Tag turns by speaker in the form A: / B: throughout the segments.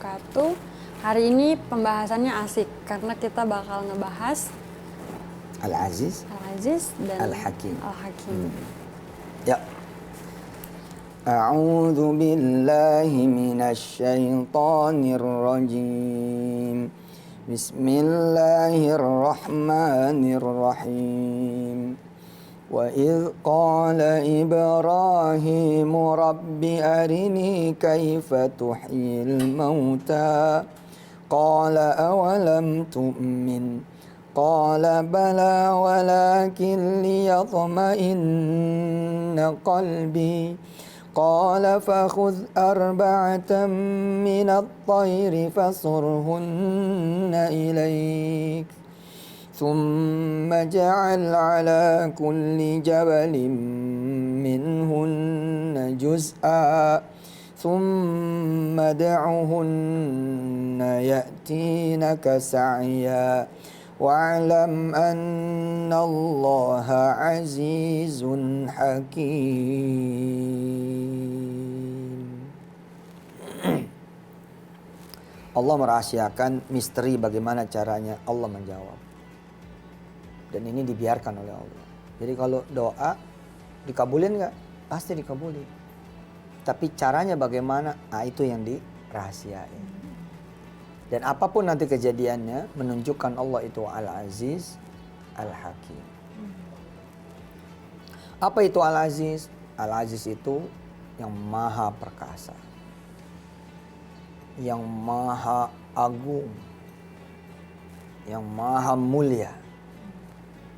A: wabarakatuh. Hari ini pembahasannya asik karena kita bakal ngebahas
B: Al-Aziz
A: dan
B: Al-Hakim. Ya. A'udzu billahi minasy syaithanir rajim. Bismillahirrahmanirrahim. Wa idz qala Ibrahim rabbi arini kaifa tuhyil mauta qala awalam tu'min qala bala walakin liyatma'inna qalbi qala fakhudh arba'atan minat tayri fasurhunna ilayk ثم اجعل على كل جبل منهن جزءا ثم ادعهن يأتينك سعيا واعلم أن الله عزيز حكيم. Allah merahasiakan misteri bagaimana caranya Allah menjawab. Dan ini dibiarkan oleh Allah. Jadi kalau doa dikabulin nggak? Pasti dikabulin. Tapi caranya bagaimana? Itu yang dirahasiain. Dan apapun nanti kejadiannya menunjukkan Allah itu Al-Aziz, Al-Hakim. Apa itu Al-Aziz? Al-Aziz itu yang maha perkasa, yang maha agung, yang maha mulia.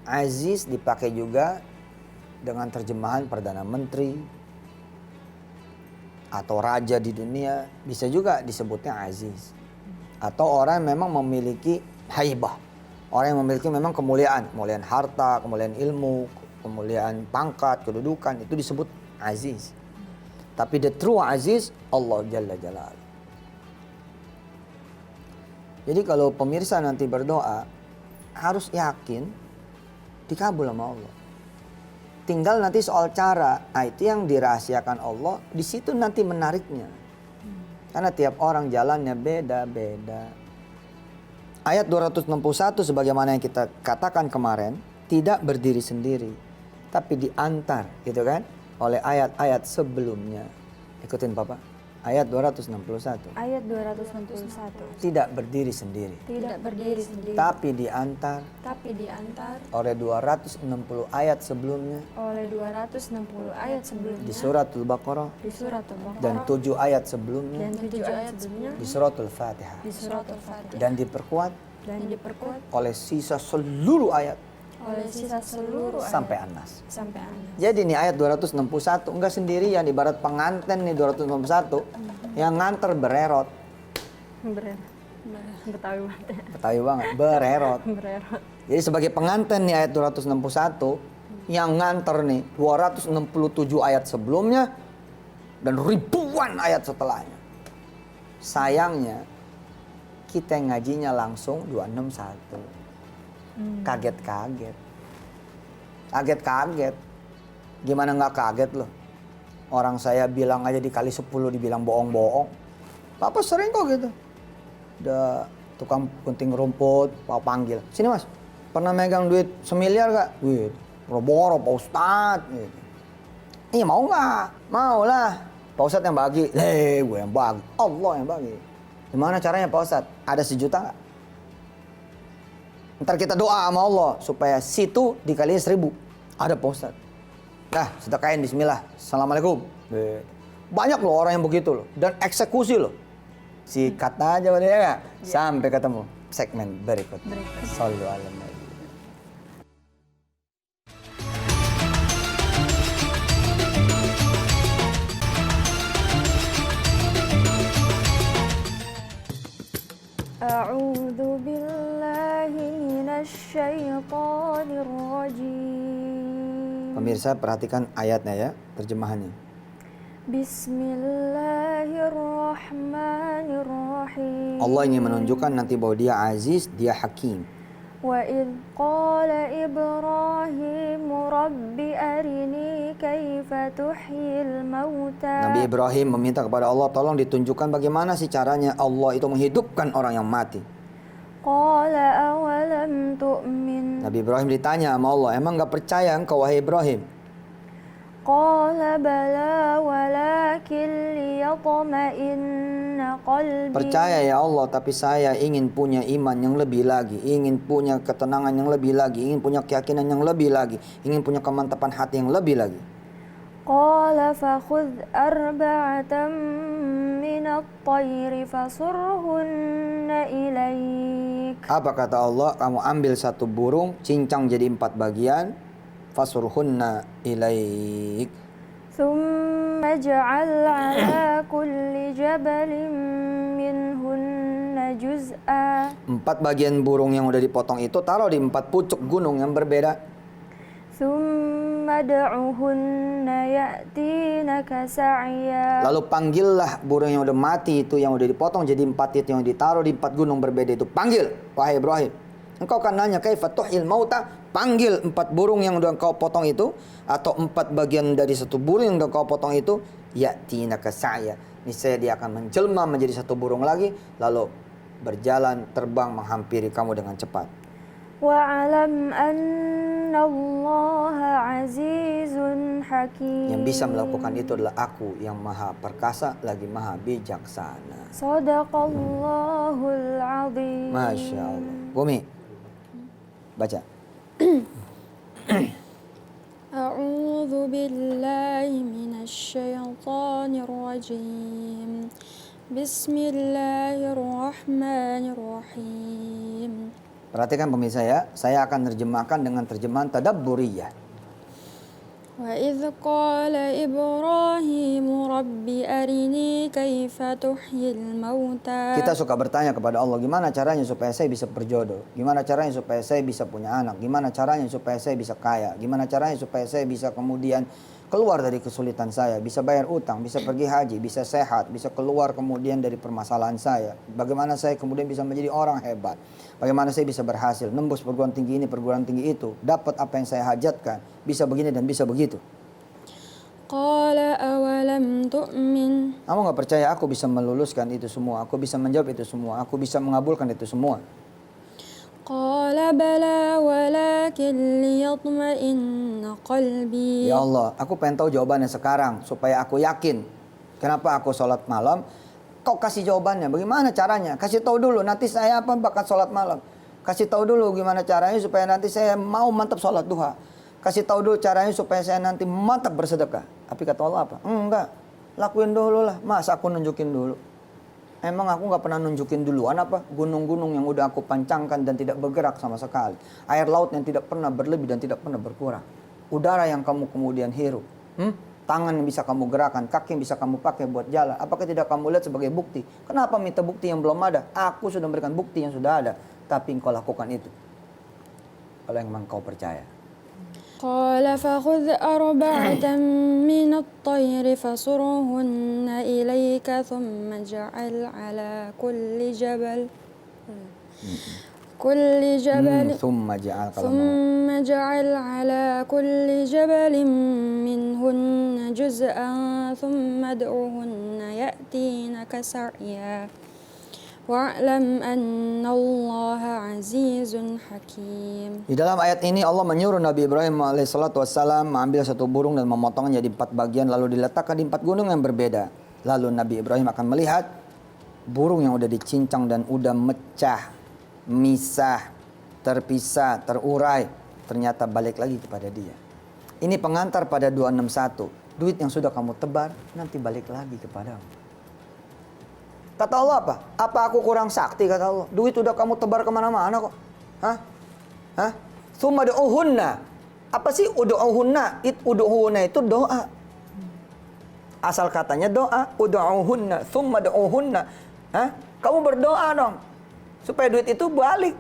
B: Aziz dipakai juga dengan terjemahan Perdana Menteri atau raja di dunia, bisa juga disebutnya Aziz. Atau orang yang memang memiliki haibah, orang yang memiliki memang kemuliaan harta, kemuliaan ilmu, kemuliaan pangkat, kedudukan, itu disebut Aziz. Tapi the true Aziz Allah Jalla Jalal. Jadi kalau pemirsa nanti berdoa harus yakin dikabul sama Allah. Tinggal nanti soal cara, itu yang dirahasiakan Allah, di situ nanti menariknya. Karena tiap orang jalannya beda-beda. Ayat 261 sebagaimana yang kita katakan kemarin, tidak berdiri sendiri, tapi diantar, gitu kan, oleh ayat-ayat sebelumnya. Ikutin Papa. Ayat 261.
A: Ayat 261.
B: Tidak berdiri sendiri.
A: Tidak berdiri sendiri.
B: Tapi diantar oleh 260 ayat sebelumnya.
A: Oleh 260 ayat sebelumnya.
B: Di suratul Baqarah. Dan 7 ayat sebelumnya. Di suratul Fatihah. Dan diperkuat. Oleh sisa seluruh ayat. Sampai An-Nas. Jadi nih ayat 261 enggak sendirian, ibarat pengantin nih 261 yang nganter bererot. Betawi banget, bererot. Jadi sebagai pengantin nih ayat 261 yang nganter nih 267 ayat sebelumnya dan ribuan ayat setelahnya. Sayangnya kita ngajinya langsung 261. Kaget-kaget. Gimana nggak kaget loh? Orang saya bilang aja dikali 10 dibilang bohong-bohong. Papa sering kok gitu. Udah tukang gunting rumput, Papa panggil. Sini mas, pernah megang duit 1 miliar gak? Wih, boro-boro Pak Ustadz. Gitu. Iya mau gak? Mau lah. Pak Ustadz yang bagi. Gue yang bagi. Allah yang bagi. Gimana caranya Pak Ustadz? Ada 1 juta gak? Ntar kita doa sama Allah supaya situ dikaliin 1000. Ada Pak Ustadz. Nah, sedekahin bismillah. Assalamualaikum. Banyak loh orang yang begitu loh. Dan eksekusi loh. Sikat aja ya gak? Sampai ketemu segmen berikut. Shallu ala nabi.
A: A'udzu billahi minasy syaithanir rajim.
B: Pemirsa perhatikan ayatnya ya, terjemahannya.
A: Bismillahirrahmanirrahim.
B: Allah ingin menunjukkan nanti bahwa dia Aziz, dia Hakim.
C: وإذ قال إبراهيم رب أرني كيف تحيي الموتى
B: Nabi Ibrahim meminta kepada Allah, tolong ditunjukkan bagaimana sih caranya Allah itu menghidupkan orang yang mati.
C: قال أولم تؤمن
B: Nabi Ibrahim ditanya sama Allah, emang gak percaya engkau wahai Ibrahim?
C: قال بلى ولكن ليطمئن قلبي
B: Percaya ya Allah, tapi saya ingin punya iman yang lebih lagi, ingin punya ketenangan yang lebih lagi, ingin punya keyakinan yang lebih lagi, ingin punya kemantapan hati yang lebih lagi.
C: قال فخذ أربعة من الطير فصرهن إليك
B: Apa kata Allah? Kamu ambil satu burung, cincang jadi 4 bagian, fasurhunna ilaik.
C: ثم اجعل على كل جبل منهن جزءا
B: 4 bagian burung yang udah dipotong itu taruh di 4 pucuk gunung yang berbeda.
C: ثم ادعهن يأتينك سعيا
B: Lalu panggillah burung yang udah mati itu, yang udah dipotong jadi 4 itu, yang ditaruh di 4 gunung berbeda itu. Panggil, wahai Ibrahim. Engkau kan nanya kaifa tuhil mauta, panggil 4 burung yang udah kau potong itu, atau 4 bagian dari satu burung yang udah kau potong itu, ya'tinaka sa'ya. Niscaya dia akan menjelma menjadi satu burung lagi, lalu berjalan terbang menghampiri kamu dengan cepat.
C: وَاعْلَمْ أَنَّ اللَّهَ عَزِيزٌ حَكِيمٌ
B: Yang bisa melakukan itu adalah Aku yang maha perkasa lagi maha bijaksana.
C: Sadaqallahul azim.
B: Masya Allah. Bumi, baca.
A: أعوذ بالله من الشيطان الرجيم بسم الله الرحمن الرحيم
B: Perhatikan pemirsa ya, saya akan terjemahkan dengan terjemahan tadabburiyah.
A: وإذ قال إبراهيم رب أرني كيف تحيي الموتى
B: Kita suka bertanya kepada Allah, gimana caranya supaya saya bisa berjodoh? Gimana caranya supaya saya bisa punya anak? Gimana caranya supaya saya bisa kaya? Gimana caranya supaya saya bisa kemudian keluar dari kesulitan saya? Bisa bayar utang, bisa pergi haji, bisa sehat, bisa keluar kemudian dari permasalahan saya. Bagaimana saya kemudian bisa menjadi orang hebat? Bagaimana saya bisa berhasil nembus perguruan tinggi ini, perguruan tinggi itu, dapat apa yang saya hajatkan, bisa begini dan bisa begitu.
A: قال أولم تؤمن
B: Kamu nggak percaya aku bisa meluluskan itu semua, aku bisa menjawab itu semua, aku bisa mengabulkan itu semua.
A: قال بلى ولكن ليطمئن قلبي
B: Ya Allah, aku pengen tahu jawabannya sekarang supaya aku yakin. Kenapa aku sholat malam? Kau kasih jawabannya, bagaimana caranya? Kasih tahu dulu, nanti saya apa bakat sholat malam. Kasih tahu dulu gimana caranya supaya nanti saya mau mantap sholat duha. Kasih tahu dulu caranya supaya saya nanti mantap bersedekah. Tapi kata Allah apa? Enggak, lakuin dulu lah. Masa aku nunjukin dulu? Emang aku nggak pernah nunjukin duluan apa? Gunung-gunung yang udah aku pancangkan dan tidak bergerak sama sekali. Air laut yang tidak pernah berlebih dan tidak pernah berkurang. Udara yang kamu kemudian hirup. Tangan yang bisa kamu gerakan, kaki yang bisa kamu pakai buat jalan. Apakah tidak kamu lihat sebagai bukti? Kenapa minta bukti yang belum ada? Aku sudah memberikan bukti yang sudah ada. Tapi engkau lakukan itu. Kalau memang kau percaya.
A: قال فخذ أربعة من الطير فصرهن إليك ثم اجعل على كل جبل
B: ثم جعل
A: ثم اجعل على كل جبل منهن جزءا ثم ادعهن يأتينك سعيا واعلم أن الله عزيز حكيم.
B: Di dalam ayat ini Allah menyuruh Nabi Ibrahim alaihissalam mengambil satu burung dan memotongnya jadi 4 bagian lalu diletakkan di 4 gunung yang berbeda. Lalu Nabi Ibrahim akan melihat burung yang udah dicincang dan udah mecah, misah, terpisah, terurai, ternyata balik lagi kepada dia. Ini pengantar pada 261. Duit yang sudah kamu tebar nanti balik lagi kepadamu. Kata Allah apa? Apa aku kurang sakti kata Allah? Duit udah kamu tebar kemana-mana kok. Hah? Tsumma du'uhunna. Apa sih ud'uhunna? Ud'uhunna itu doa. Asal katanya doa. Ud'uhunna. Tsumma du'uhunna. Kamu berdoa dong. Supaya duit itu balik.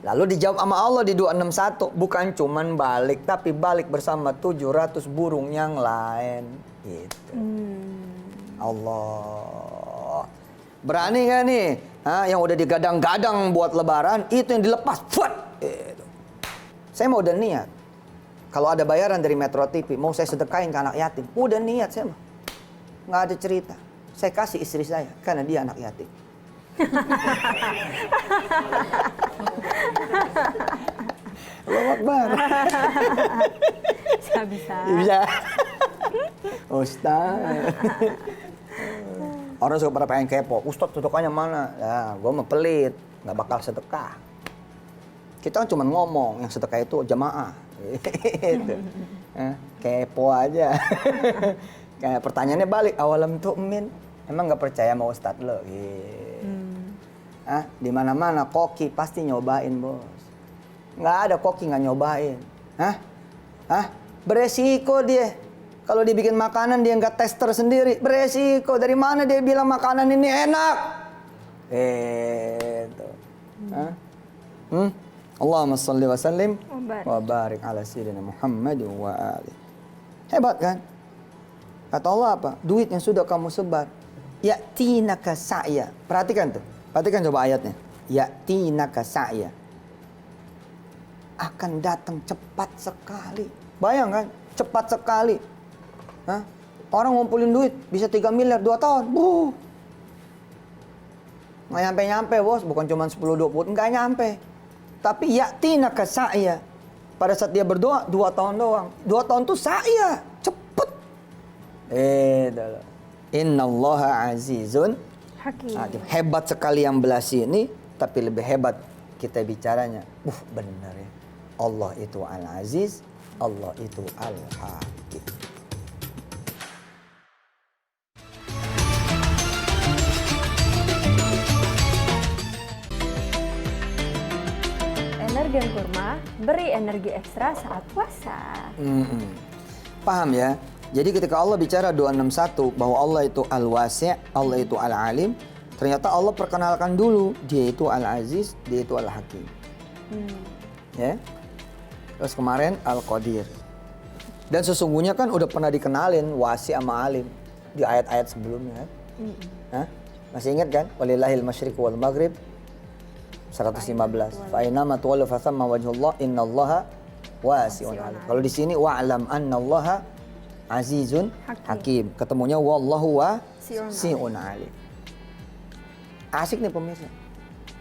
B: Lalu dijawab sama Allah di 261. Bukan cuman balik. Tapi balik bersama 700 burung yang lain. Gitu. Allah. Berani gak nih Yang udah digadang-gadang buat lebaran, itu yang dilepas. Fuat! Gitu. Saya mau udah niat. Kalau ada bayaran dari Metro TV, mau saya sedekahin ke anak yatim. Udah niat saya mah. Nggak ada cerita. Saya kasih istri saya, karena dia anak yatim. Allahu Akbar.
C: Bisa.
B: Bisa. Ustaz. Orang suka pada pengen kepo. Ustaz sedekahnya mana? Ya, gue mah pelit. Nggak bakal sedekah. Kita kan cuma ngomong. Yang sedekah itu jamaah. Gitu. Kepo aja. Kayak pertanyaannya balik. Awalam tu'min. Emang nggak percaya sama Ustaz lo? Gitu. Di mana-mana koki pasti nyobain, bos. Nggak ada koki nggak nyobain. Beresiko dia. Kalau dibikin makanan dia nggak tester sendiri. Beresiko. Dari mana dia bilang makanan ini enak? Gitu. Allahumma salli wa sallim wa barik ala sayyidina Muhammad wa ali. Hebat kan? Kata Allah apa? Duit yang sudah kamu sebar. Ya'tinaka sa'ya. Perhatikan tuh. Perhatikan coba ayatnya. Ya'tinaka sa'ya. Akan datang cepat sekali. Bayangkan, cepat sekali. Orang ngumpulin duit bisa 3 miliar 2 tahun. Nggak nyampe-nyampe, bos. Bukan cuma 10-20. Nggak nyampe. Tapi ya'tinaka sa'ya. Pada saat dia berdoa, 2 tahun doang. 2 tahun tuh sa'ya. Cepet. Innallaha azizun
C: Hakim.
B: Hebat sekali yang belah sini, tapi lebih hebat kita bicaranya. Benar ya. Allah itu Al-Aziz, Allah itu Al-Hakim.
C: Energen Kurma, beri energi ekstra saat puasa.
B: Paham ya? Jadi ketika Allah bicara 261 bahwa Allah itu Al-Wasi', Allah itu Al-Alim, ternyata Allah perkenalkan dulu dia itu Al-Aziz, dia itu Al-Hakim. Ya. Terus kemarin Al-Qadir. Dan sesungguhnya kan udah pernah dikenalin Wasi' sama Alim di ayat-ayat sebelumnya. Masih ingat kan? Walillahil masyriq wal maghrib 115. Fa aynama tuwallu fa thamma wajhullah innallaha wasi'un alim. Kalau di sini wa'lam annallaha azizun hakim. Ketemunya wallahu wasi'un alim. Asik nih pemirsa.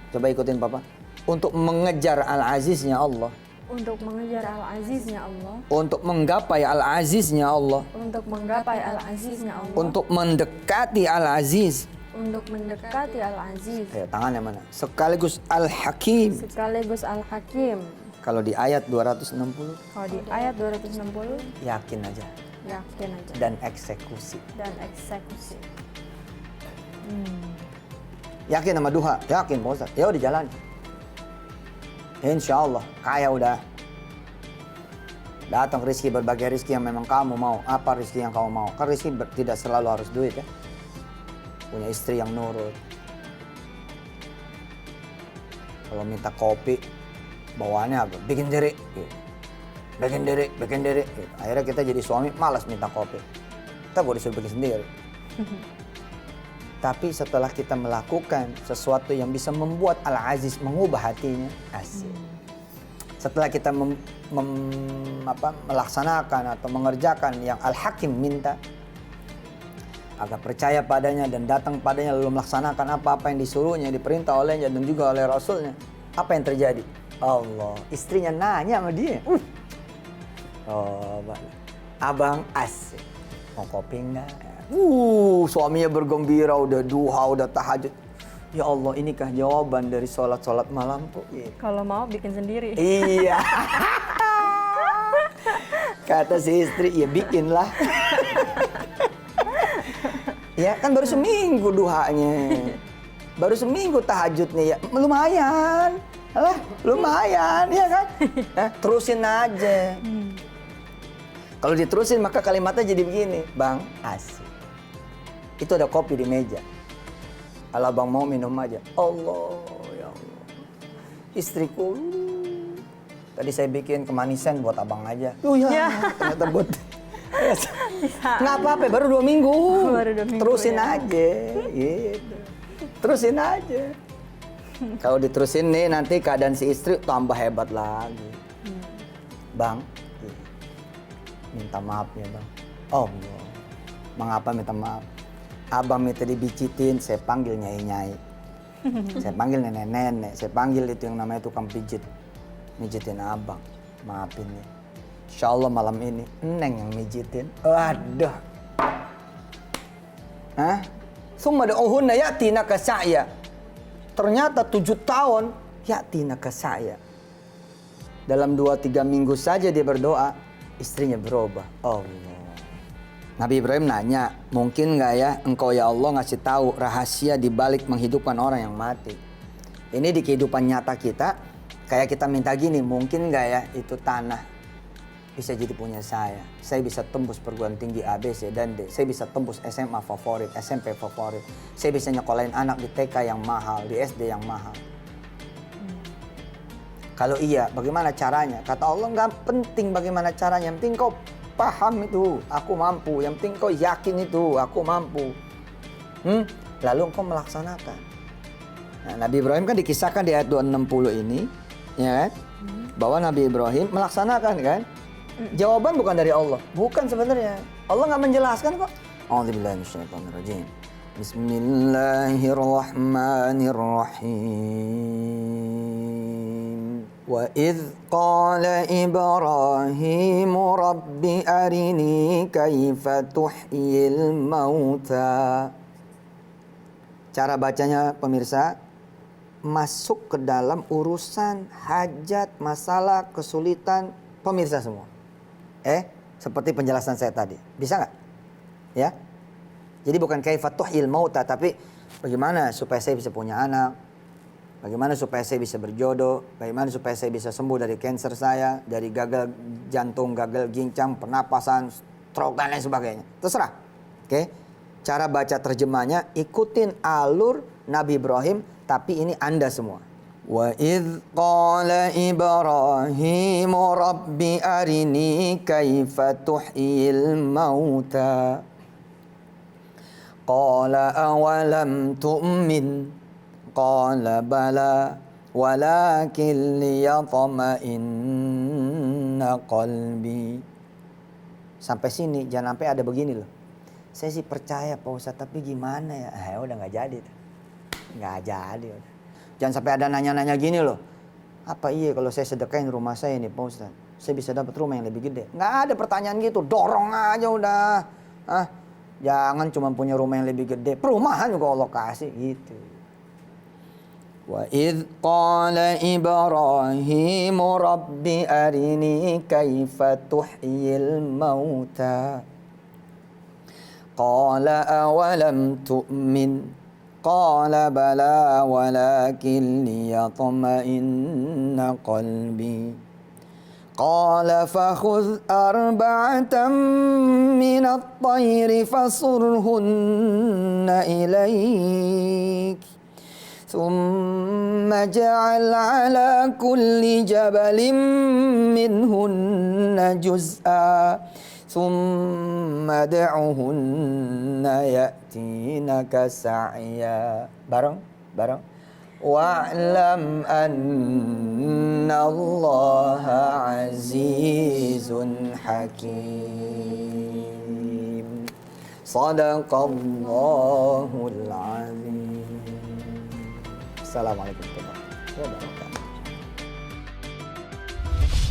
B: Coba ikutin Papa. Untuk mengejar Al-Aziznya Allah.
C: Untuk mengejar Al-Aziznya Allah.
B: Untuk menggapai Al-Aziznya Allah.
C: Untuk menggapai Al-Aziznya Allah.
B: Untuk mendekati Al-Aziz.
C: Untuk mendekati Al-Aziz.
B: Tangannya mana? Sekaligus Al-Hakim.
C: Sekaligus Al-Hakim.
B: Kalau di ayat 260.
C: Kalau di ayat 260.
B: Yakin aja.
C: Yakin aja.
B: Dan eksekusi.
C: Dan eksekusi.
B: Yakin sama duha? Yakin Pak Ustaz. Ya udah jalan. Insya Allah kaya udah. Datang rezeki, berbagai rezeki yang memang kamu mau. Apa rezeki yang kamu mau? Kan rezeki tidak selalu harus duit ya. Punya istri yang nurut. Kalau minta kopi, bawaannya apa? Bikin diri. Gitu. Bikin diri. Gitu. Akhirnya kita jadi suami malas minta kopi. Kita boleh disuruh bikin sendiri. Tapi setelah kita melakukan sesuatu yang bisa membuat Al-Aziz mengubah hatinya, asik. Setelah kita melaksanakan atau mengerjakan yang Al-Hakim minta, agar percaya padanya dan datang padanya lalu melaksanakan apa-apa yang disuruhnya, diperintah olehnya dan juga oleh Rasulnya, apa yang terjadi? Allah, istrinya nanya sama dia. Oh, abang asik, mau kopi enggak? Suaminya bergembira, udah duha, udah tahajud. Ya Allah, inikah jawaban dari sholat malamku? Gitu.
C: Kalau mau bikin sendiri.
B: Iya. Kata si istri, ya bikinlah. Ya kan baru seminggu duhanya. Baru seminggu tahajudnya ya. Lumayan. Lumayan ya kan? Terusin aja. Kalau diterusin maka kalimatnya jadi begini. Bang, asik. Itu ada kopi di meja. Kalau abang mau minum aja. Allah, ya Allah. Istriku. Tadi saya bikin kemanisan buat abang aja. Ternyata buat. Nggak apa-apa, baru 2 minggu.
C: Baru 2 minggu.
B: Terusin aja. Gitu. Terusin aja. Kalau diterusin nih nanti keadaan si istri tambah hebat lagi. Bang, minta maaf ya bang. Oh, mengapa minta maaf? Abang minta dibicitin, saya panggil nyai-nyai. Saya panggil nenek-nenek, saya panggil itu yang namanya tukang pijit. Mijitin abang, maafin ya. Insya Allah malam ini, Neng yang mijitin. Waduh. Hah? Summa da'uhunna ya'tina kasa'ya. Ternyata 7 tahun yatina ke saya. Dalam 2-3 minggu saja dia berdoa, istrinya berubah. Allah. Nabi Ibrahim nanya, mungkin nggak ya engkau ya Allah ngasih tahu rahasia di balik menghidupkan orang yang mati? Ini di kehidupan nyata kita, kayak kita minta gini, mungkin nggak ya itu tanah bisa jadi punya saya. Saya bisa tembus perguruan tinggi A, B, C, dan D. Saya bisa tembus SMA favorit, SMP favorit. Saya bisa nyekolahin anak di TK yang mahal, di SD yang mahal. Kalau iya, bagaimana caranya? Kata Allah, nggak penting bagaimana caranya. Yang penting kau paham itu, aku mampu. Yang penting kau yakin itu, aku mampu. Lalu engkau melaksanakan. Nah, Nabi Ibrahim kan dikisahkan di ayat 260 ini, ya kan? Bahwa Nabi Ibrahim melaksanakan kan? Jawaban bukan dari Allah, bukan sebenarnya. Allah nggak menjelaskan kok. A'udzubillahi minasyaitonirrajim. Bismillahirrahmanirrahim. Wa idz qala Ibrahim rabbi arini kaifa tuhyil mauta. Cara bacanya pemirsa masuk ke dalam urusan hajat, masalah, kesulitan pemirsa semua. Seperti penjelasan saya tadi. Bisa nggak? Ya. Jadi bukan kaifa tuhyil mauta, tapi bagaimana supaya saya bisa punya anak? Bagaimana supaya saya bisa berjodoh? Bagaimana supaya saya bisa sembuh dari kanker saya, dari gagal jantung, gagal ginjal, pernapasan, stroke dan lain sebagainya. Terserah. Oke. Cara baca terjemahnya ikutin alur Nabi Ibrahim, tapi ini Anda semua. Wa idz qala Ibrahim rabbi arini kaifa tuhyil mauta. Qala awalam tu'min. Qala bala walakin liyatma'inna qalbi. Sampai sini jangan sampai ada begini loh. Saya sih percaya Pak Ustadz, tapi gimana ya? Udah nggak jadi. Nggak jadi udah. Jangan sampai ada nanya-nanya gini loh. Apa iya kalau saya sedekahin rumah saya nih Pak Ustadz, saya bisa dapat rumah yang lebih gede? Nggak ada pertanyaan gitu, dorong aja udah. Jangan cuma punya rumah yang lebih gede, perumahan juga Allah kasih gitu. Wa idz qala Ibrahim rabbi arini kaifa tuhyil mauta. Qala awalam tu'min. Qala bala walakin liyatma'inna qalbi. Qala fakhudh arba'atan minat tayri fasurhunna ilayk. Thumma ja'al ala kulli jabalin minhunna juz'a. Thumma da'uhunna ya'tinaka sa'ya. Bareng. Wa'lam anna Allaha azizun hakim. Sadaqallahul azim. Assalamualaikum warahmatullahi wabarakatuh.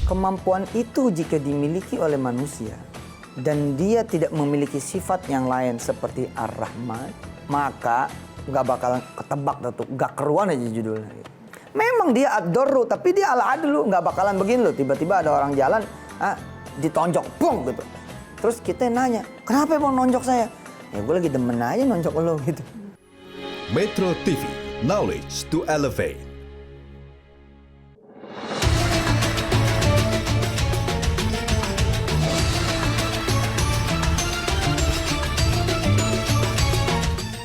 B: Kemampuan itu jika dimiliki oleh manusia dan dia tidak memiliki sifat yang lain seperti Ar-Rahman, maka gak bakalan ketebak tuh, gak keruan aja judulnya. Memang dia ad-darru, tapi dia al-adlu, gak bakalan begini loh. Tiba-tiba ada orang jalan, ditonjok, bung gitu. Terus kita nanya, kenapa mau nonjok saya? Ya gue lagi demen aja nonjok lo gitu.
D: Metro TV, knowledge to elevate.